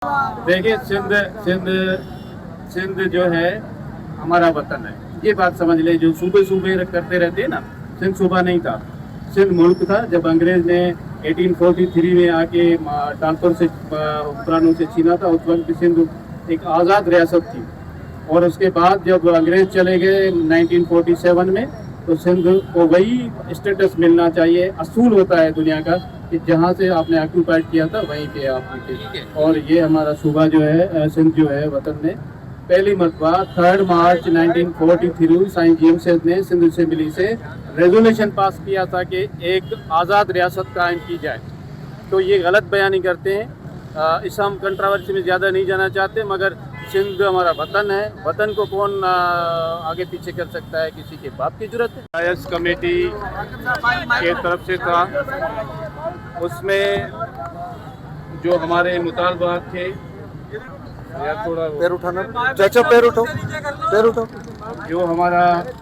देखिए सिंध सिंध सिंध जो है हमारा वतन है, ये बात समझ ले। जो सूबे सूबे करते रहते हैं ना, सिंध सूबा नहीं था, सिंध मुल्क था। जब अंग्रेज ने 1843 में आके टालपुर से हुक्मरानों से छीना था, उस वक्त सिंध एक आज़ाद रियासत थी। और उसके बाद जब अंग्रेज चले गए 1947 में, तो सिंध को वही स्टेटस मिलना चाहिए। असूल होता है दुनिया का कि जहाँ से आपने ऑक्यूपाइड किया था वहीं पे आप थे। और ये हमारा सूबा जो है, सिंध जो है वतन ने पहली मरतबा 3 मार्च 1943 साईं जेम्स ने सिंध असेंबली से रेजोल्यूशन पास किया था कि एक आज़ाद रियासत कायम की जाए। तो ये गलत बयानी करते हैं। इस हम कंट्रोवर्सी में ज़्यादा नहीं जाना चाहते, मगर सिंध हमारा वतन है। वतन को कौन आगे पीछे कर सकता है, किसी के बाप की जरूरत है। आईएस कमेटी के तरफ से था, उसमें जो हमारे मुतालबात थे, यार थोड़ा पैर उठाना चाचा, पैर उठाओ, पैर उठाओ। जो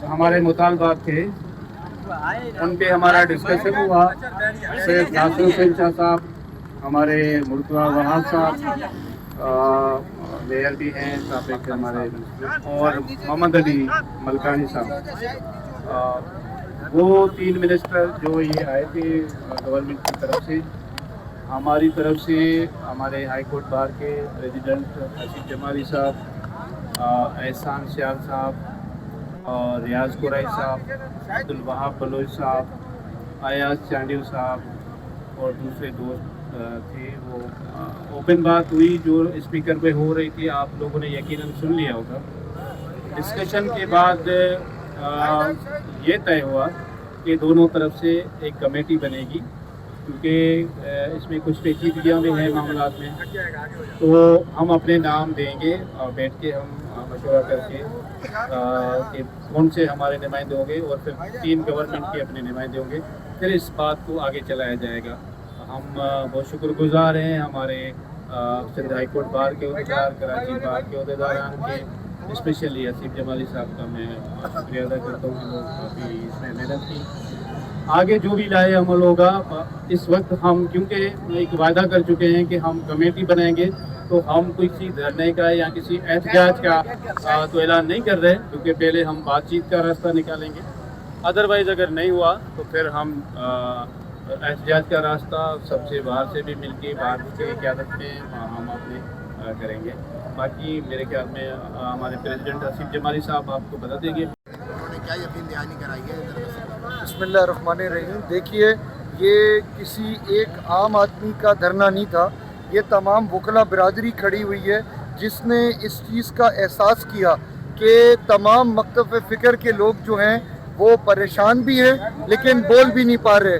हमारे मुतालबात थे उन पे हमारा डिस्कशन हुआ। सैयद नासिर हुसैन शाह साहब, हमारे मुर्तज़ा वहाब साहब मेयर भी हैं साबिक़ हमारे, और मोहम्मद अली मलकानी साहब, वो 3 मिनिस्टर जो ये आए थे गवर्नमेंट की तरफ से। हमारी तरफ से हमारे हाई कोर्ट बार के प्रेसिडेंट आसिफ जमाली साहब, एहसान सियाल साहब, और रियाज कुरैशी साहब, अब्दुल वहाब बलोच साहब, अयाज चांडिल साहब और दूसरे दोस्त थे। वो ओपन बात हुई जो स्पीकर पे हो रही थी, आप लोगों ने यकीनन सुन लिया होगा। डिस्कशन के बाद ये तय हुआ कि दोनों तरफ से एक कमेटी बनेगी, क्योंकि इसमें कुछ पेचीदगियाँ भी हैं मामलात में। तो हम अपने नाम देंगे और बैठ के हम मशवरा करके कि कौन से हमारे नुमाइंदे होंगे, और फिर 3 गवर्नमेंट के अपने नुमाइंदे होंगे। फिर इस बात को आगे चलाया जाएगा। हम बहुत शुक्रगुजार हैं हमारे सिंध हाई कोर्ट बार के अहदेदार, कराची बार के अहदेदारान के, स्पेशली आसिफ जमाली साहब का मैं शुक्रिया अदा करता हूँ। लोग काफ़ी इसमें मेहनत की। आगे जो भी लाए अमल होगा, इस वक्त हम क्योंकि एक वायदा कर चुके हैं कि हम कमेटी बनाएंगे, तो हम किसी धरने का या किसी एहतजाज का तो ऐलान नहीं कर रहे, क्योंकि पहले हम बातचीत का रास्ता निकालेंगे। अदरवाइज़ अगर नहीं हुआ तो फिर हम एहतजाज का रास्ता सबसे बाहर से भी मिलके बाहर की क़यादत में हम अपने करेंगे। बाकी मेरे ख्याल में हमारे प्रेसिडेंट आसिफ जमाली साहब आपको बता देंगे उन्होंने क्या यकीन दहानी कराई है। बिस्मिल्लाहिर्रहमानिर्रहीम। देखिए, ये किसी एक आम आदमी का धरना नहीं था, ये तमाम वकला बिरादरी खड़ी हुई है जिसने इस चीज़ का एहसास किया कि तमाम मकतब फ़िक्र के लोग जो हैं वो परेशान भी हैं लेकिन बोल भी नहीं पा रहे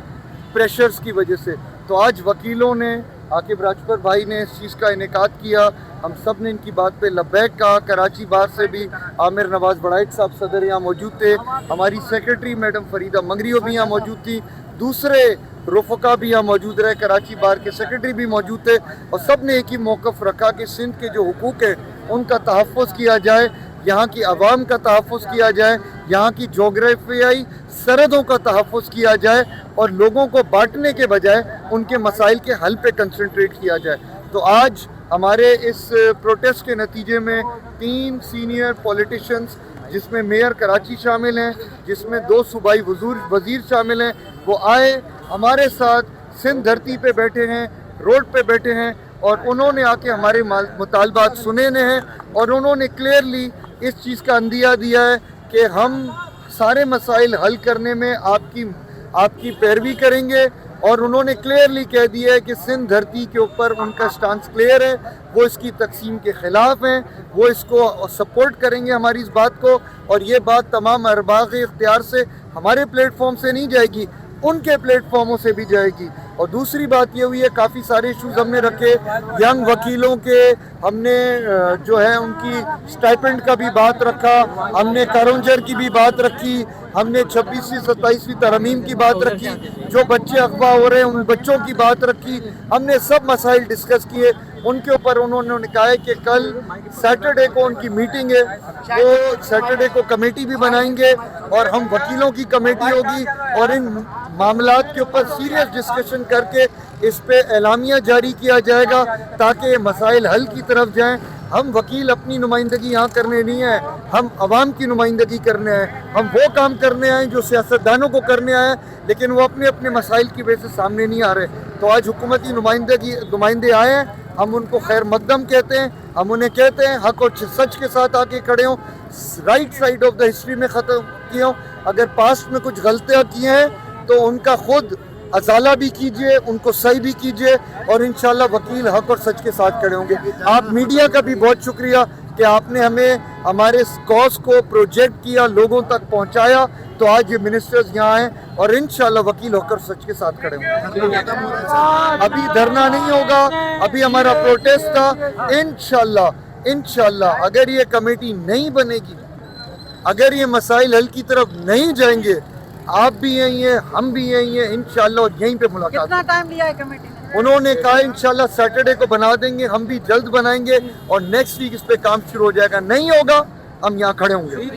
प्रेशर्स की वजह से। तो आज वकीलों ने, आकिब राजपूत भाई ने इस चीज़ का इनेकाद किया, हम सब ने इनकी बात पे लब्बैक कहा। कराची बार से भी आमिर नवाज़ बड़ाइक साहब सदर यहाँ मौजूद थे, हमारी सेक्रेटरी मैडम फरीदा मंगरियो भी यहाँ मौजूद थी, दूसरे रुफ़का भी यहाँ मौजूद रहे, कराची बार के सेक्रेटरी भी मौजूद थे, और सब ने एक ही मौक़िफ़ रखा कि सिंध के जो हुकूक है उनका तहफ़्फ़ुज़ किया जाए, यहाँ की आवाम का तहफ़्फ़ुज़ किया जाए, यहाँ की जोग्राफियाई सरहदों का तहफ़्फ़ुज़ किया जाए, और लोगों को बांटने के बजाय उनके मसाइल के हल पे कंसंट्रेट किया जाए। तो आज हमारे इस प्रोटेस्ट के नतीजे में 3 सीनियर पॉलिटिशियंस, जिसमें मेयर कराची शामिल हैं, जिसमें 2 सूबाई वज़ीर शामिल हैं, वो आए हमारे साथ, सिंध धरती पे बैठे हैं, रोड पे बैठे हैं, और उन्होंने आके हमारे मुतालबात सुने हैं, और उन्होंने क्लियरली इस चीज़ का अंदिया दिया है कि हम सारे मसाइल हल करने में आपकी पैरवी करेंगे। और उन्होंने क्लियरली कह दिया है कि सिंध धरती के ऊपर उनका स्टांस क्लियर है, वो इसकी तकसीम के ख़िलाफ़ हैं, वो इसको सपोर्ट करेंगे हमारी इस बात को। और ये बात तमाम अरबाज़ इख्तियार से हमारे प्लेटफॉर्म से नहीं जाएगी, उनके प्लेटफॉर्मों से भी जाएगी। और दूसरी बात ये हुई है, काफ़ी सारे इशूज़ हमने रखे, यंग वकीलों के हमने जो है उनकी स्टाइपेंड का भी बात रखा, हमने कारोंजर की भी बात रखी, हमने 26वीं 27वीं तरमीम की बात रखी, जो बच्चे अगवा हो रहे हैं उन बच्चों की बात रखी, हमने सब मसाइल डिस्कस किए। उनके ऊपर उन्होंने कहा है कि कल सैटरडे को उनकी मीटिंग है, वो सैटरडे को कमेटी भी बनाएंगे, और हम वकीलों की कमेटी होगी, और इन मामलात के ऊपर सीरियस डिस्कशन करके اس پہ اعلامیہ جاری کیا جائے گا تاکہ مسائل حل کی طرف جائیں. ہم وکیل اپنی نمائندگی یہاں کرنے نہیں آئے, ہم عوام کی نمائندگی کرنے آئے. ہم وہ کام کرنے آئے جو سیاستدانوں کو کرنے آئے لیکن وہ اپنے اپنے مسائل کی وجہ سے سامنے نہیں آ رہے. تو آج حکومتی نمائندے آئے ہیں, ہم ان کو خیر مقدم کہتے ہیں. ہم انہیں کہتے ہیں حق اور سچ کے ساتھ آ کے کھڑے ہوں, right side of the history میں ختم کیے ہوں. اگر پاسٹ میں کچھ غلطیاں کی ہیں تو ان کا خود ازالہ بھی کیجئے, ان کو صحیح بھی کیجئے, اور انشاءاللہ وکیل حق اور سچ کے ساتھ کھڑے ہوں گے. آپ میڈیا کا بھی بہت شکریہ کہ آپ نے ہمیں ہمارے کاز کو پروجیکٹ کیا, لوگوں تک پہنچایا, تو آج یہ منسٹرز یہاں ہیں اور انشاءاللہ وکیل حق اور سچ کے ساتھ کھڑے ہوں گے. ابھی دھرنا نہیں ہوگا, ابھی ہمارا پروٹیسٹ تھا. انشاءاللہ اگر یہ کمیٹی نہیں بنے گی, اگر یہ مسائل حل کی طرف نہیں جائیں گے, آپ بھی یہیں ہیں, ہم بھی یہیں ہیں انشاءاللہ, اور یہیں پہ ملاقات. کتنا ٹائم لیا ہے کمیٹی نے؟ انہوں نے کہا انشاءاللہ سیٹرڈے کو بنا دیں گے, ہم بھی جلد بنائیں گے اور نیکسٹ ویک اس پہ کام شروع ہو جائے گا. نہیں ہوگا ہم یہاں کھڑے ہوں گے.